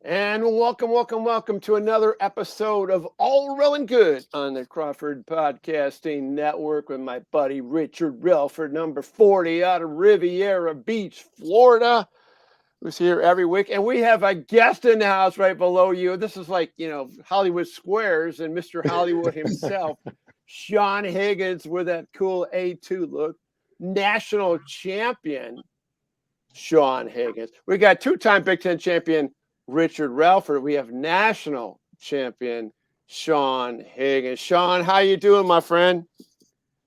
And welcome to another episode of Rell Good on the Crawford Podcasting Network with my buddy Richard Rellford, number 40 out of Riviera Beach, Florida, who's here every week. And we have a guest in the house right below you. This is like, Hollywood Squares and Mr. Hollywood himself, Sean Higgins with that cool A2 look, national champion, Sean Higgins. We got two-time Big Ten champion, Richard Rellford. We have national champion Sean Higgins. Sean, how you doing, my friend?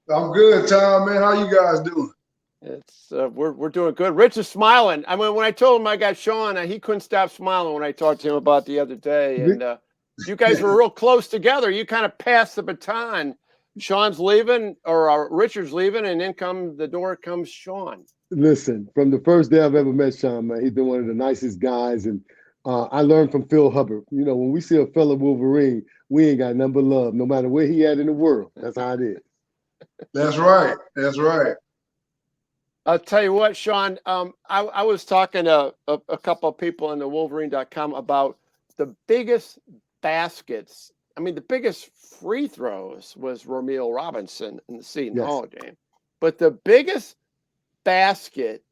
I'm good, Tom, man. How you guys doing? It's we're doing good. Rich is smiling. I mean, when I told him I got Sean, he couldn't stop smiling when I talked to him about the other day. And you guys were real close together. You kind of passed the baton. Sean's leaving, or Richard's leaving, and in the door comes Sean. Listen, from the first day I've ever met Sean, man, he's been one of the nicest guys, and I learned from Phil Hubbard. You know, when we see a fella Wolverine, we ain't got nothing but love, no matter where he at in the world. That's how it is. That's right. That's right. I'll tell you what, Sean, I was talking to a couple of people on the Wolverine.com about the biggest baskets. I mean, the biggest free throws was Romeo Robinson in the Seton Hall game. But the biggest basket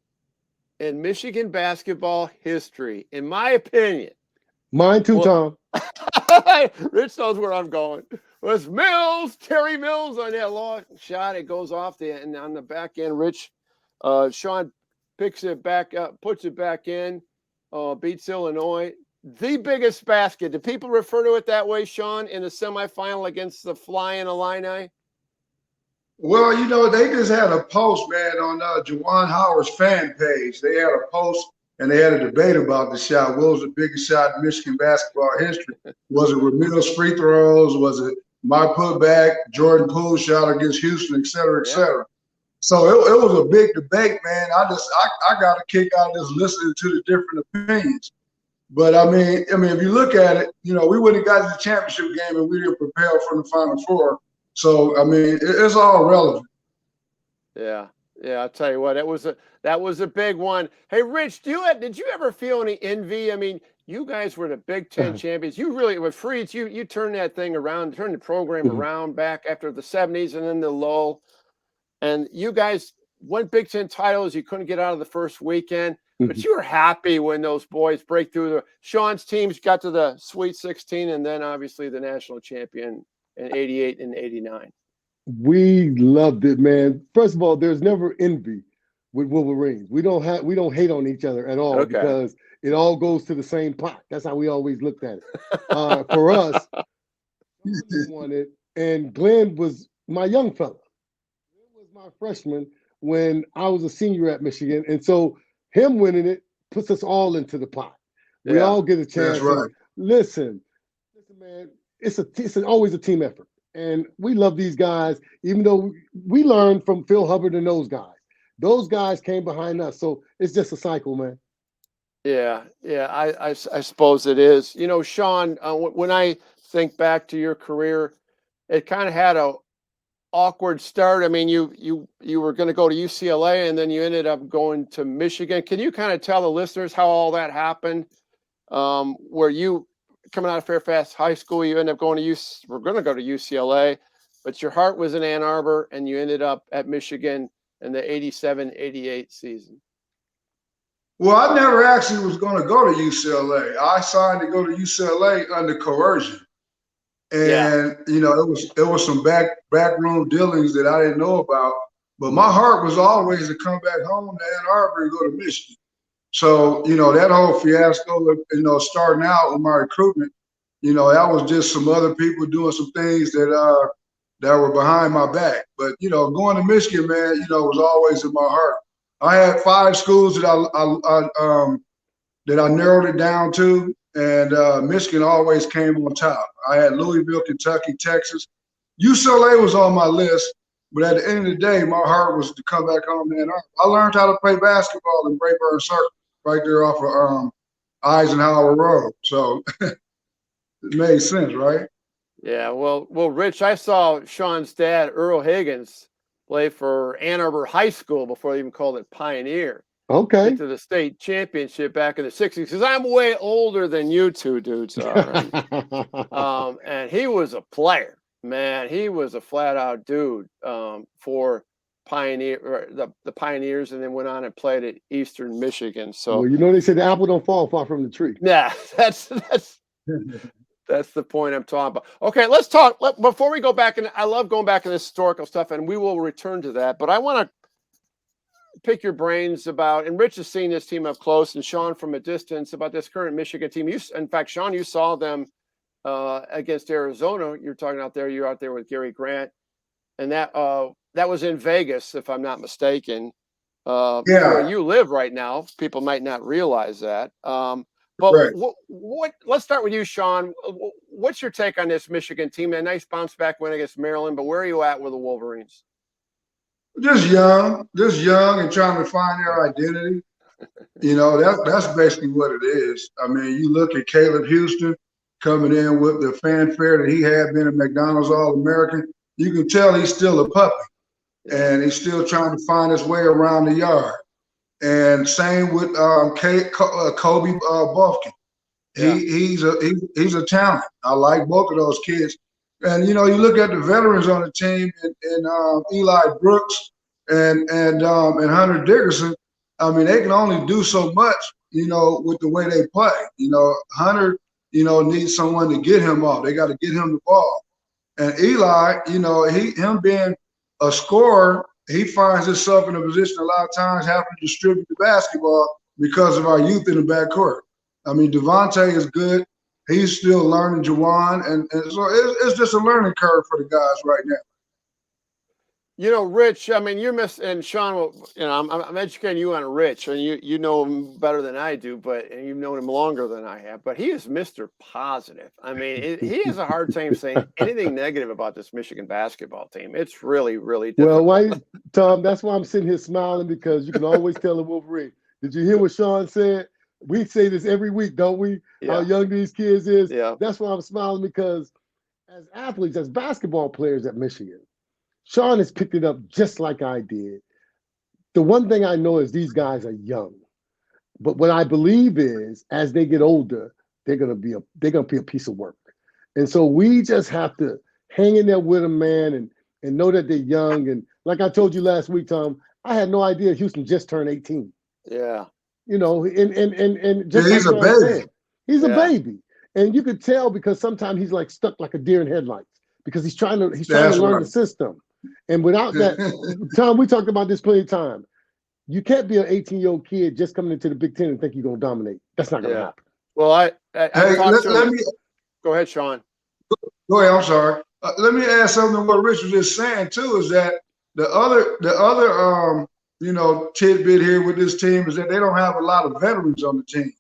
in Michigan basketball history, in my opinion. Mine too, Tom. Rich knows where I'm going. Was Terry Mills on that long shot. It goes off and on the back end. Rich, Sean picks it back up, puts it back in, beats Illinois. The biggest basket. Do people refer to it that way, Sean, in the semifinal against the Flying Illini? Well, they just had a post, man, on Juwan Howard's fan page. They had a post and they had a debate about the shot. What was the biggest shot in Michigan basketball history? Was it Ramil's free throws? Was it my putback, Jordan Poole's shot against Houston, et cetera, et cetera? So it was a big debate, man. I got a kick out of just listening to the different opinions. But I mean, if you look at it, we wouldn't have got to the championship game and we didn't prepare for the Final Four. So I mean, it's all relevant. Yeah, I'll tell you what, that was a big one. Hey, Rich, did you ever feel any envy? I mean, you guys were the Big Ten champions. You really, with Freeds, you turned that thing around, turned the program around back after the 70s and then the lull. And you guys won Big Ten titles. You couldn't get out of the first weekend, but you were happy when those boys break through. Sean's teams got to the Sweet 16 and then obviously the national champion in 88 and 89. We loved it, man. First of all, there's never envy with Wolverines. We don't hate on each other at all because it all goes to the same pot. That's how we always looked at it. For us, we won it, and Glenn was my young fella. Glenn was my freshman when I was a senior at Michigan, and so him winning it puts us all into the pot. We all get a chance. That's right. Listen, man. It's always a team effort. And we love these guys, even though we learned from Phil Hubbard and those guys. Those guys came behind us. So it's just a cycle, man. Yeah, I suppose it is. Sean, when I think back to your career, it kind of had a awkward start. I mean, you were going to go to UCLA and then you ended up going to Michigan. Can you kind of tell the listeners how all that happened? Where you coming out of Fairfax High School, you end up going to we're going to go to UCLA, but your heart was in Ann Arbor and you ended up at Michigan in the 87-88 season. Well, I never actually was going to go to UCLA. I signed to go to UCLA under coercion. And, it was some backroom dealings that I didn't know about. But my heart was always to come back home to Ann Arbor and go to Michigan. So, that whole fiasco, starting out with my recruitment, that was just some other people doing some things that were behind my back. But, going to Michigan, man, was always in my heart. I had 5 schools that I narrowed it down to, and Michigan always came on top. I had Louisville, Kentucky, Texas. UCLA was on my list, but at the end of the day, my heart was to come back home to Ann Arbor. I learned how to play basketball in Brayburn Circle, right there off of Eisenhower Road. So it made sense, right? Yeah, well, Rich, I saw Sean's dad, Earl Higgins, play for Ann Arbor High School before they even called it Pioneer. Okay. get to the state championship back in the 60s, because I'm way older than you two dudes are. And he was a player, man. He was a flat out dude for the Pioneers, and then went on and played at Eastern Michigan. So, well, you know, they say the apple don't fall far from the tree. yeah, that's the point I'm talking about. Okay, let's talk before we go back. And I love going back in this historical stuff, and we will return to that. But I want to pick your brains about, and Rich has seen this team up close, and Sean from a distance, about this current Michigan team. In fact, Sean, you saw them against Arizona. You're talking out there. You're out there with Gary Grant, and that was in Vegas, if I'm not mistaken. Where you live right now. People might not realize that. But right. what? Let's start with you, Sean. What's your take on this Michigan team? A nice bounce back win against Maryland, but where are you at with the Wolverines? Just young and trying to find their identity. You know, that's basically what it is. I mean, you look at Caleb Houston coming in with the fanfare that he had, been a McDonald's All-American. You can tell he's still a puppy, and he's still trying to find his way around the yard. And same with Kobe Buffkin. He's a talent. I like both of those kids. And you know, you look at the veterans on the team, and Eli Brooks and Hunter Dickerson. I mean, they can only do so much, you know, with the way they play. You know, Hunter, you know, needs someone to get him off. They got to get him the ball. And Eli, you know, him being a scorer, he finds himself in a position a lot of times having to distribute the basketball because of our youth in the backcourt. I mean, Devontae is good. He's still learning Juwan, and so it's just a learning curve for the guys right now. You know, Rich, I mean, and Sean, you know, I'm educating you on Rich, and you know him better than I do, and you've known him longer than I have, but he is Mr. Positive. I mean, he has a hard time saying anything negative about this Michigan basketball team. It's really, really difficult. Well, Tom, that's why I'm sitting here smiling, because you can always tell a Wolverine. Did you hear what Sean said? We say this every week, don't we? Yeah. How young these kids is. Yeah. That's why I'm smiling, because as athletes, as basketball players at Michigan, Sean has picked it up just like I did. The one thing I know is these guys are young, but what I believe is as they get older, they're gonna be a piece of work. And so we just have to hang in there with them, man, and know that they're young. And like I told you last week, Tom, I had no idea Houston just turned 18. Yeah. You know, and just he's a baby. He's a baby, and you could tell because sometimes he's like stuck like a deer in headlights because he's trying to learn the system. And without that, Tom, we talked about this plenty of time. You can't be an 18-year-old kid just coming into the Big Ten and think you're going to dominate. That's not going to happen. Well, let me go ahead, Sean. Go ahead. I'm sorry. Let me add something to what Rich was just saying too. Is that the other you know, tidbit here with this team is that they don't have a lot of veterans on the team.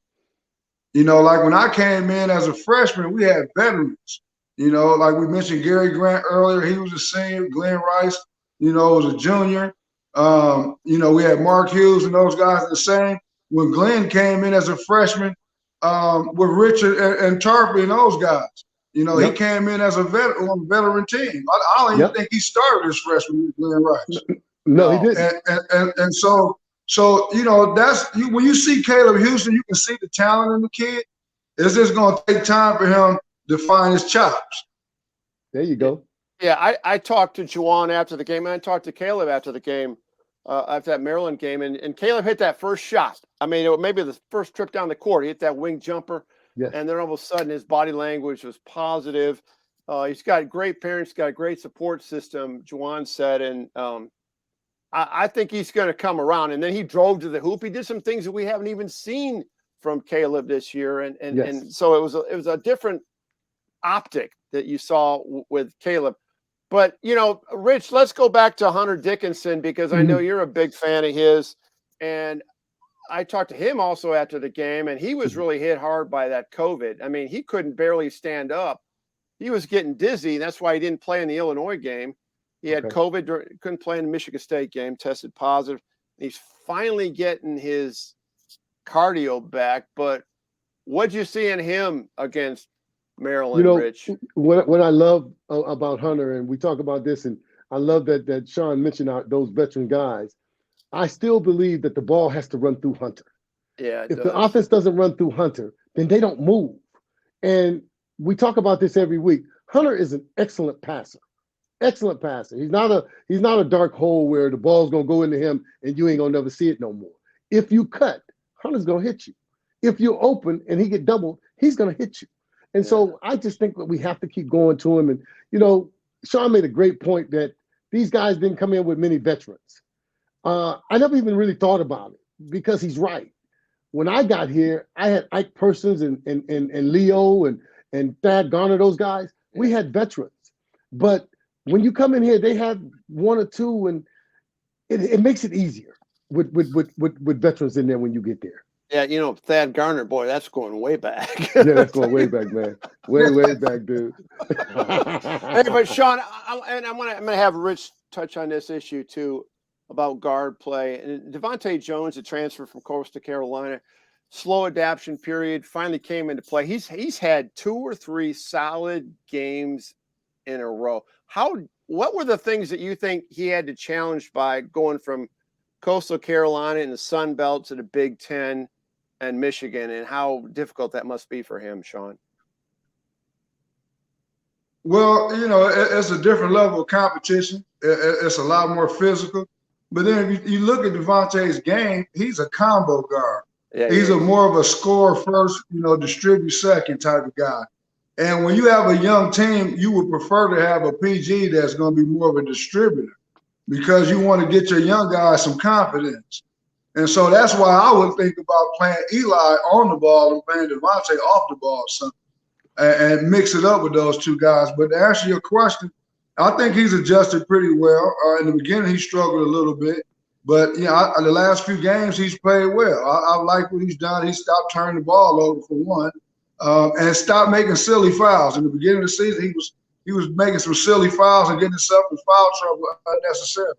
You know, like when I came in as a freshman, we had veterans. You know, like we mentioned Gary Grant earlier, he was a senior. Glenn Rice, you know, was a junior. You know, we had Mark Hughes and those guys are the same. When Glenn came in as a freshman with Richard and Tarpley and those guys, you know, he came in as a veteran on the veteran team. I don't even think he started his freshman with Glenn Rice. No, he didn't. And so you know, when you see Caleb Houston, you can see the talent in the kid. It's just going to take time for him to find his chops. There you go. Yeah, I talked to Juwan after the game, and I talked to Caleb after the game, after that Maryland game, and Caleb hit that first shot. I mean, it was maybe the first trip down the court. He hit that wing jumper, and then all of a sudden his body language was positive. He's got great parents, got a great support system, Juwan said, and I think he's going to come around. And then he drove to the hoop. He did some things that we haven't even seen from Caleb this year, and so it was a different optic that you saw with Caleb. But you know, Rich, let's go back to Hunter Dickinson, because I know you're a big fan of his, and I talked to him also after the game, and he was really hit hard by that COVID. I mean, he couldn't barely stand up. He was getting dizzy. That's why he didn't play in the Illinois game. He had COVID, couldn't play in the Michigan State game, tested positive. He's finally getting his cardio back. But what'd you see in him against Maryland, Rich? What I love about Hunter, and we talk about this, and I love that Sean mentioned those veteran guys. I still believe that the ball has to run through Hunter. Yeah, if the offense doesn't run through Hunter, then they don't move. And we talk about this every week. Hunter is an excellent passer. Excellent passer. He's not a dark hole where the ball's gonna go into him and you ain't gonna never see it no more. If you cut, Hunter's gonna hit you. If you're open and he get doubled, he's gonna hit you. And so I just think that we have to keep going to him. And Sean made a great point that these guys didn't come in with many veterans. I never even really thought about it because he's right. When I got here, I had Ike Persons and Leo and Thad Garner, those guys. We had veterans. But when you come in here, they have one or two, and it makes it easier with veterans in there when you get there. Yeah, Thad Garner, boy, that's going way back. Yeah, that's going way back, man. Way back, dude. Hey, but Sean, I'm gonna have Rich touch on this issue too about guard play. And Devontae Jones, the transfer from Coastal Carolina, slow adaptation period, finally came into play. He's had 2 or 3 solid games in a row. What were the things that you think he had to challenge by going from Coastal Carolina in the Sun Belt to the Big Ten and Michigan, and how difficult that must be for him, Sean? Well, it's a different level of competition. It's a lot more physical. But then if you look at Devontae's game, he's a combo guard. Yeah, he's more of a score first, distribute second type of guy. And when you have a young team, you would prefer to have a PG that's going to be more of a distributor because you want to get your young guys some confidence. And so that's why I would think about playing Eli on the ball and playing Devontae off the ball or something and mix it up with those two guys. But to answer your question, I think he's adjusted pretty well. In the beginning, he struggled a little bit. But, the last few games, he's played well. I like what he's done. He stopped turning the ball over for one and stopped making silly fouls. In the beginning of the season, he was making some silly fouls and getting himself in foul trouble unnecessarily.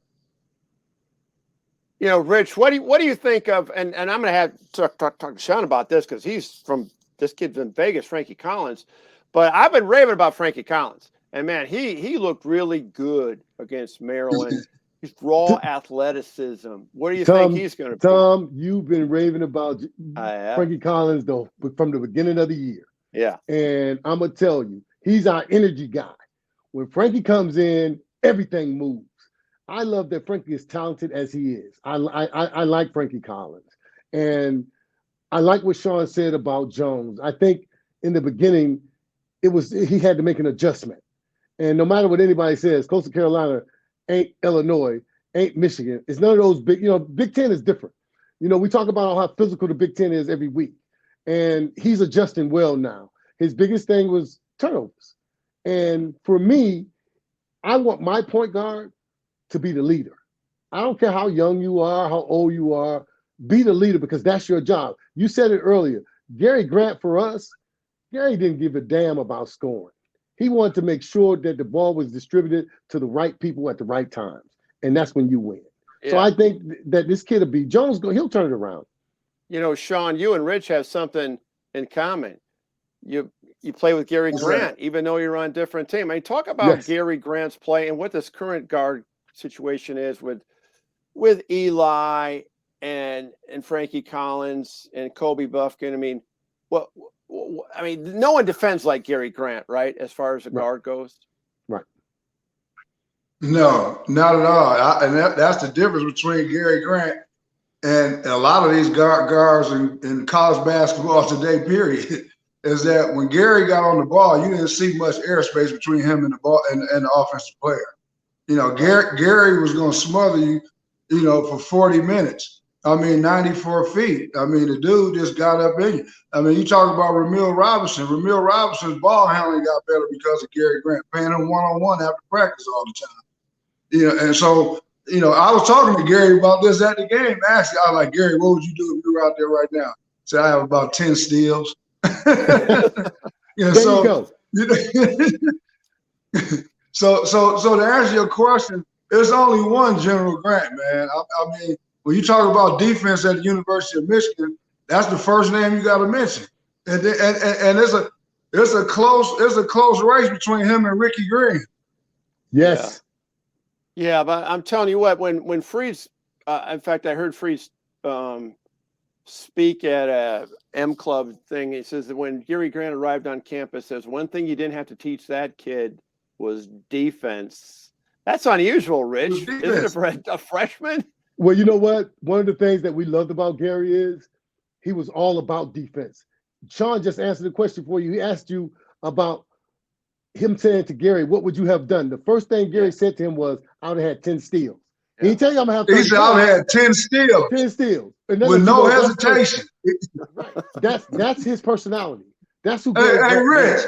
Rich, what do you think of? And I'm going to have to talk to Sean about this because this kid's in Vegas, Frankie Collins. But I've been raving about Frankie Collins. And, man, he looked really good against Maryland. He's raw athleticism. What do you think he's going to be? Tom, you've been raving about Frankie Collins from the beginning of the year. Yeah. And I'm going to tell you, he's our energy guy. When Frankie comes in, everything moves. I love that Frankie is talented as he is. I like Frankie Collins. And I like what Sean said about Jones. I think in the beginning, he had to make an adjustment. And no matter what anybody says, Coastal Carolina ain't Illinois, ain't Michigan. It's none of those big, Big Ten is different. We talk about how physical the Big Ten is every week. And he's adjusting well now. His biggest thing was turnovers. And for me, I want my point guard to be the leader. I don't care how young you are, how old you are, be the leader because that's your job. You said it earlier. Gary Grant for us, Gary didn't give a damn about scoring. He wanted to make sure that the ball was distributed to the right people at the right times. And that's when you win. Yeah. So I think that this kid will be Jones, he'll turn it around. Sean, you and Rich have something in common. You play with Gary Grant, even though you're on different team. I mean, talk about Gary Grant's play and what this current guard situation is with Eli and Frankie Collins and Kobe Buffkin. I mean, no one defends like Gary Grant, right? As far as the guard goes. Right. No, not at all. And that's the difference between Gary Grant and a lot of these guards in college basketball today, period, is that when Gary got on the ball, you didn't see much airspace between him and the ball and the offensive player. Gary was going to smother you, for 40 minutes. 94 feet. The dude just got up in you. You talk about Ramil Robinson. Ramil Robinson's ball handling got better because of Gary Grant, playing him one-on-one after practice all the time. And so, I was talking to Gary about this at the game. Actually, I was like, Gary, what would you do if you were out there right now? So I have about 10 steals. There you go. So to answer your question, there's only one General Grant, man. When you talk about defense at the University of Michigan, that's the first name you got to mention. And there's a close race between him and Ricky Green. Yes. Yeah, but I'm telling you what, when Freed's in fact, I heard Freeze speak at a M Club thing. He says that when Gary Grant arrived on campus, there's one thing you didn't have to teach that kid was defense. That's unusual, Rich. Isn't it for a freshman? Well, you know what? One of the things that we loved about Gary is he was all about defense. Sean just answered the question for you. He asked you about him saying to Gary, what would you have done? The first thing Gary said to him was, I would have had 10 steals. Yeah. He didn't tell you I'm going to have 30 He said, I would have had 10 steals. 10 steals. With no hesitation. That's his personality. That's who Hey, Rich.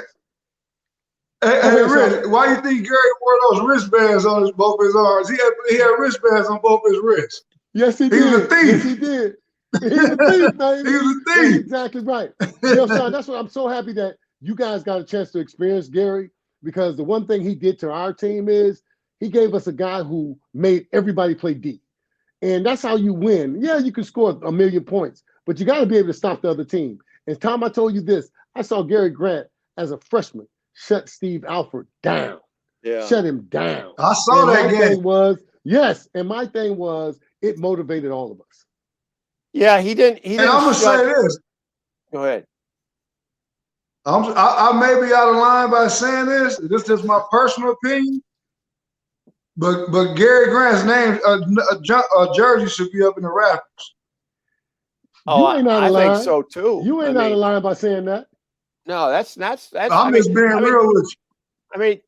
Hey, Rich, why do you think Gary wore those wristbands on both his arms? He had wristbands on both his wrists. Yes, he did. He was a thief. Yes, he did. He was a thief, man. He was a thief. That's exactly right. You know, Sean, that's what I'm so happy that you guys got a chance to experience Gary, because the one thing he did to our team is he gave us a guy who made everybody play D. And that's how you win. Yeah, you can score 1 million points, but you got to be able to stop the other team. And Tom, I told you this, I saw Gary Grant as a freshman shut Steve Alford down. Yeah. Shut him down. I saw that game. And my thing was, it motivated all of us. Yeah, he didn't. And I'm going to say this. Go ahead. I may be out of line by saying this. This is my personal opinion. But Gary Grant's name, jersey should be up in the rafters. Oh, I think so too. You ain't out of line by saying that. No, that's. I'm just being real with you. I mean,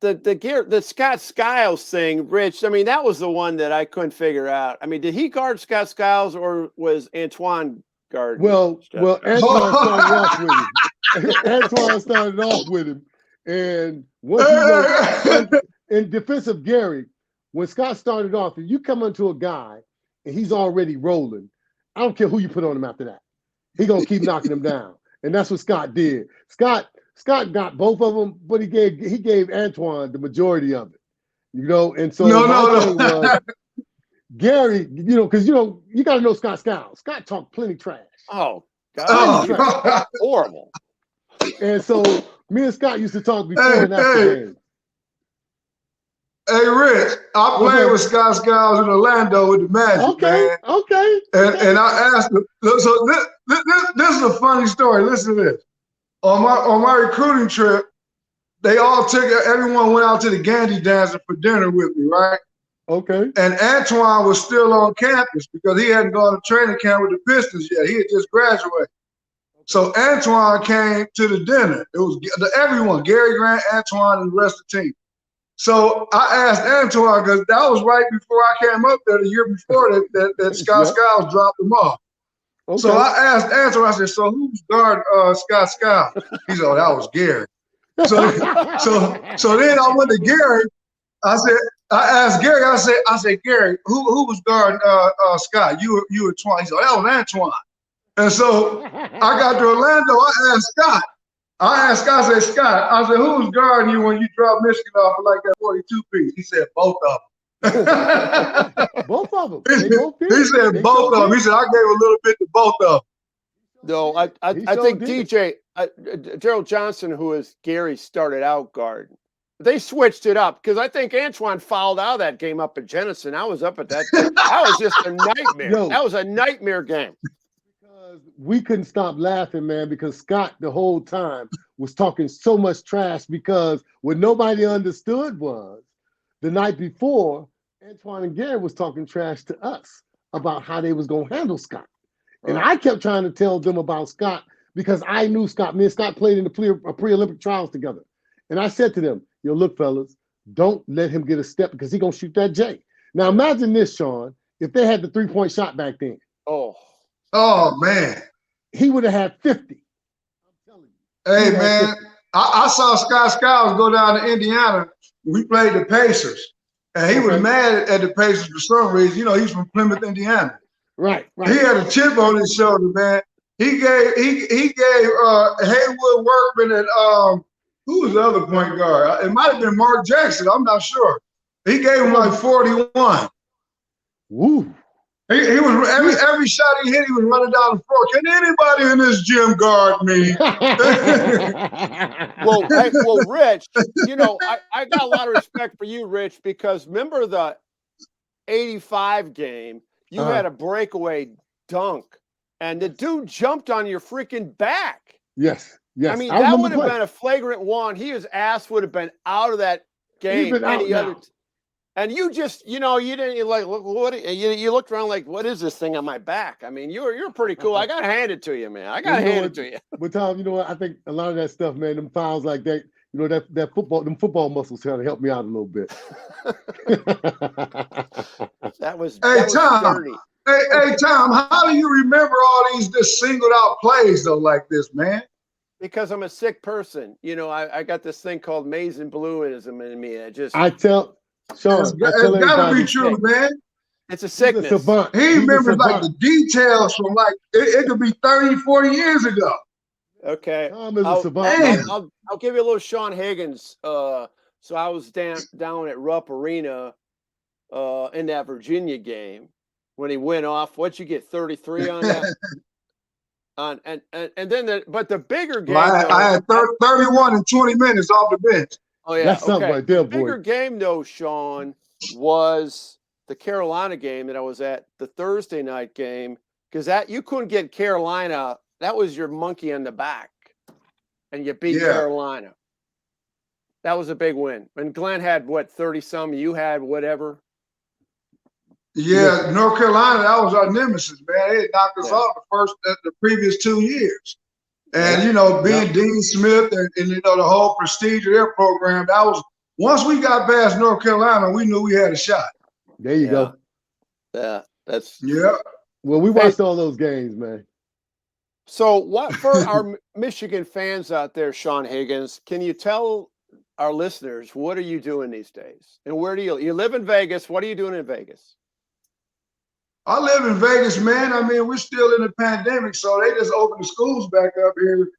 the Scott Skiles thing, Rich. I mean, that was the one that I couldn't figure out. I mean, did he guard Scott Skiles or was Antoine guarding? Well, Antoine started off with him. Antoine started off with him, and once in defense of Gary, when Scott started off, if you come into a guy and he's already rolling, I don't care who you put on him after that. He's gonna keep knocking him down. And that's what Scott did. Scott got both of them, but he gave Antoine the majority of it. You know, and so was, Gary, you know, because you gotta know Scott Skiles. Scott talked plenty trash. Oh, God. Horrible. And so me and Scott used to talk before and after games. Hey, Rich, I played with Scott Skiles in Orlando with the Magic, man. Okay. And I asked him, so this is a funny story. Listen to this. On my recruiting trip, everyone went out to the Gandhi Dancer for dinner with me, right? Okay. And Antoine was still on campus because he hadn't gone to training camp with the Pistons yet. He had just graduated. So Antoine came to the dinner. It was everyone, Gary Grant, Antoine, and the rest of the team. So I asked Antoine, because that was right before I came up there, the year before that Scott Skiles dropped him off. Okay. So I asked Antoine, I said, so who's guarding Scott Skiles? He said, oh, that was Gary. So then I went to Gary. I asked Gary, I said, Gary, who was guarding Scott? You or Twan? He said, oh, that was Antoine. And so I got to Orlando, I asked Scott, I said, Scott, who was guarding you when you dropped Michigan off for like that 42 piece? He said, both of them. Both of them. He said, both of them. He said, I gave a little bit to both of them. No, I think DJ, Gerald Johnson, who is Gary, started out guard. They switched it up because I think Antoine fouled out of that game up at Jenison. I was up at that. That was just a nightmare. That was a nightmare game. We couldn't stop laughing, man, because Scott the whole time was talking so much trash, because what nobody understood was the night before, Antoine and Gary was talking trash to us about how they was going to handle Scott. Right. And I kept trying to tell them about Scott because I knew Scott. Me and Scott played in the pre-Olympic trials together. And I said to them, yo, look, fellas, don't let him get a step because he's going to shoot that J. Now, imagine this, Sean, if they had the three-point shot back then. Oh, man. He would have had 50. I'm telling you. Hey, man, I saw Scott Skiles go down to Indiana. We played the Pacers. And he was mad at the Pacers for some reason. You know, he's from Plymouth, Indiana. Right. He had a chip on his shoulder, man. He gave Haywood Workman and who was the other point guard? It might have been Mark Jackson. I'm not sure. He gave him like 41. Woo. He was every shot he hit, he was running down the floor. Can anybody in this gym guard me? well, Rich, you know, I got a lot of respect for you, Rich, because remember the 85 game. you had a breakaway dunk, and the dude jumped on your freaking back. Yes. I mean, that would have been a flagrant one. His ass would have been out of that game. Any other, and you just, you didn't look what you looked around like, what is this thing on my back? I mean, you're pretty cool. I got to hand it to you, man. I got to hand it to you. But Tom, you know what? I think a lot of that stuff, man, them fouls like that, that football muscles kind of helped me out a little bit. that was Tom. dirty. Hey, Tom, how do you remember all these singled out plays though like this, man? Because I'm a sick person. I got this thing called maize and blueism in me. I tell Sean, it's gotta be true, man. It's a sickness. He remembers like the details from like it could be 30, 40 years ago. Okay. I'll give you a little Sean Higgins. So I was down at Rupp Arena in that Virginia game when he went off. What'd you get? 33 on that? And then the bigger game. Well, I had 31 in 20 minutes off the bench. Oh yeah, that's something right there, boy. The bigger game though, Sean, was the Carolina game that I was at, the Thursday night game, because that you couldn't get Carolina. That was your monkey on the back, and you beat Carolina. That was a big win. And Glenn had what, 30-some? You had whatever. Yeah, North Carolina, that was our nemesis, man. They knocked us off the previous 2 years. And, being Dean Smith and the whole prestige of their program, that was, once we got past North Carolina, we knew we had a shot. There you go. Yeah, that's. Yeah. Well, we watched all those games, man. So what, for our Michigan fans out there, Sean Higgins, can you tell our listeners, what are you doing these days? And where do you live in Vegas? What are you doing in Vegas? I live in Vegas, man. I mean, we're still in the pandemic, so they just opened the schools back up here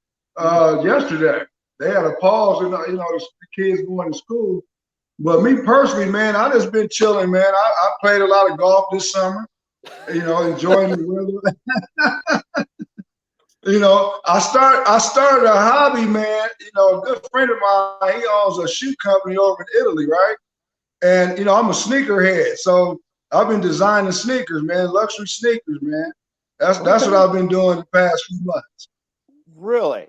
yesterday. They had a pause, the kids going to school. But me personally, man, I just been chilling, man. I played a lot of golf this summer, enjoying the weather. I started a hobby, man. A good friend of mine, he owns a shoe company over in Italy, right? And, I'm a sneakerhead, so I've been designing sneakers, man, luxury sneakers, man. That's what I've been doing the past few months. Really?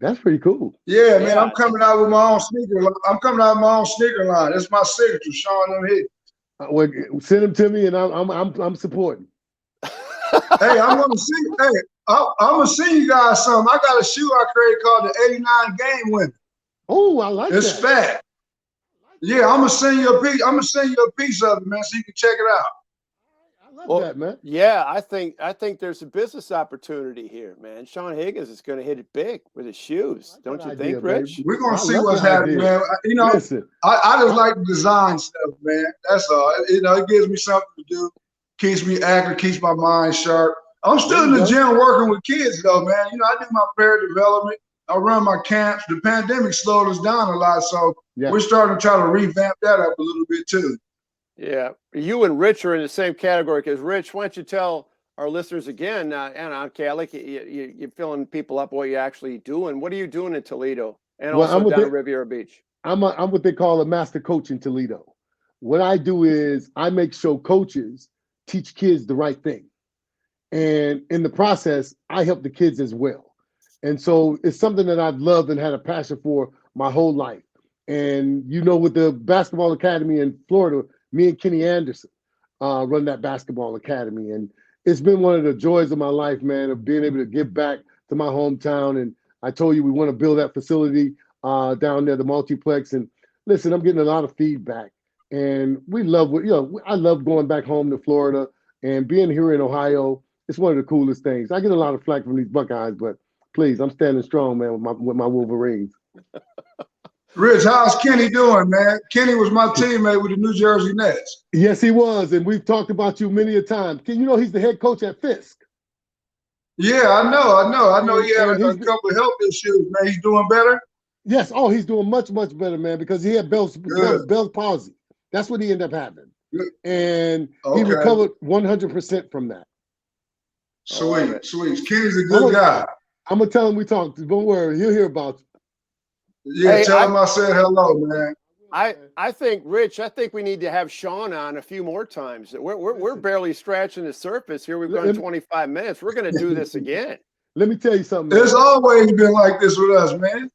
That's pretty cool. Yeah, man. I'm coming out with my own sneaker. I'm coming out with my own sneaker line. That's my signature, Sean Higgins. Well, send them to me, and I'm supporting. Hey, I'm gonna see. Hey, I'm gonna see you guys something. I got a shoe I created called the '89 Game Winner. Oh, I like it's that. Fat. Yeah, I'm gonna send you a piece. I'm gonna send you a piece of it, man, so you can check it out. I love that, man. Yeah, I think there's a business opportunity here, man. Sean Higgins is going to hit it big with his shoes, don't you think, Rich? We're gonna see what's happening, man. Listen, I just like to design stuff, man. That's all. It gives me something to do, keeps me active, keeps my mind sharp. I'm still in the gym working with kids, though, man. I do my player development. I run my camps. The pandemic slowed us down a lot, so we're starting to try to revamp that up a little bit too. Yeah, you and Rich are in the same category because Rich, why don't you tell our listeners again? Okay, I like you're filling people up what you're actually doing. What are you doing in Toledo and also down at Riviera Beach? I'm what they call a master coach in Toledo. What I do is I make sure coaches teach kids the right thing, and in the process, I help the kids as well. And so it's something that I've loved and had a passion for my whole life. And with the basketball academy in Florida, me and Kenny Anderson run that basketball academy. And it's been one of the joys of my life, man, of being able to give back to my hometown. And I told you we want to build that facility down there, the multiplex. And listen, I'm getting a lot of feedback. And we love I love going back home to Florida and being here in Ohio. It's one of the coolest things. I get a lot of flack from these Buckeyes, but please, I'm standing strong, man, with my Wolverines. Rich, how's Kenny doing, man? Kenny was my teammate with the New Jersey Nets. Yes, he was, and we've talked about you many a time. He's the head coach at Fisk. Yeah, I know. He had a couple of health issues, man. He's doing better? Yes. Oh, he's doing much, much better, man, because he had Bell's palsy. That's what he ended up having. Good. And he recovered 100% from that. Sweet. Kenny's a good guy. I'm going to tell him we talked. Don't worry. He'll hear about you. Yeah, tell him I said hello, man. I think, Rich, I think we need to have Sean on a few more times. We're barely scratching the surface here. We've gone 25 minutes. We're going to do this again. Let me tell you something, man. It's always been like this with us, man.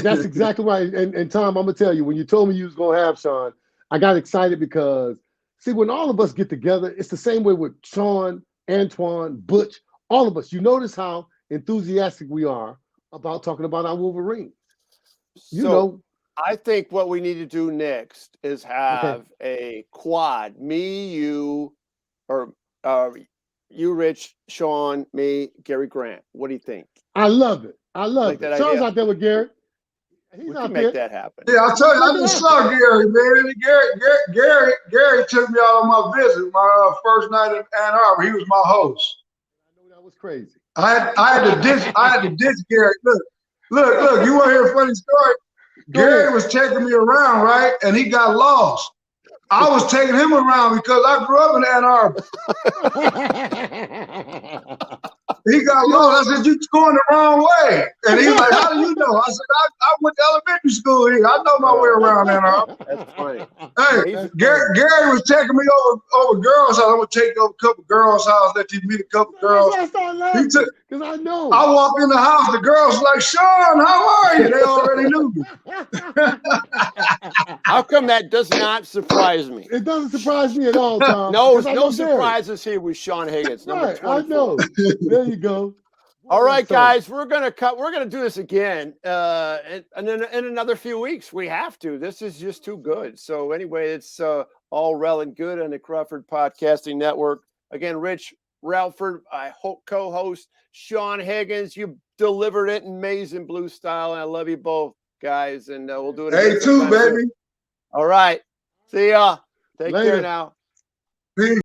That's exactly right. And Tom, I'm gonna tell you, when you told me you was gonna have Sean, I got excited because see, when all of us get together, it's the same way with Sean, Antoine, Butch, all of us. You notice how enthusiastic we are about talking about our Wolverine. You know, I think what we need to do next is have a quad. Me, you, or you, Rich, Sean, me, Gary Grant. What do you think? I love it. I love it. Sean's out there with Gary. We can make that happen. Yeah, I tell you, I just saw Gary, man. Gary took me out on my visit, my first night in Ann Arbor. He was my host. I know that was crazy. I had to ditch Gary. Look. You want to hear a funny story? Gary was taking me around, right? And he got lost. I was taking him around because I grew up in Ann Arbor. He got lost. I said, "You're going the wrong way." And he's like, "How do you know?" I said, I went to elementary school here. I know my way around Ann Arbor. That's funny. Hey, Gary was taking me over girls' house. I'm going to take you over a couple girls' house, let you meet a couple girls. Because I know. I walk in the house, the girls were like, "Sean, how are you?" They already knew me. How come that does not surprise me? It doesn't surprise me at all, Tom. No surprises here with Sean Higgins, number 24. I know. There you go. All right, guys, we're gonna do this again in another few weeks. We have to. This is just too good. So anyway, it's all Rell Good on the Crawford Podcasting Network. Again, Rich Rellford, co-host Sean Higgins. You delivered it in maize and blue style, and I love you both, guys. And we'll do it again. Hey, too, baby. All right. See ya. Take care now. Peace.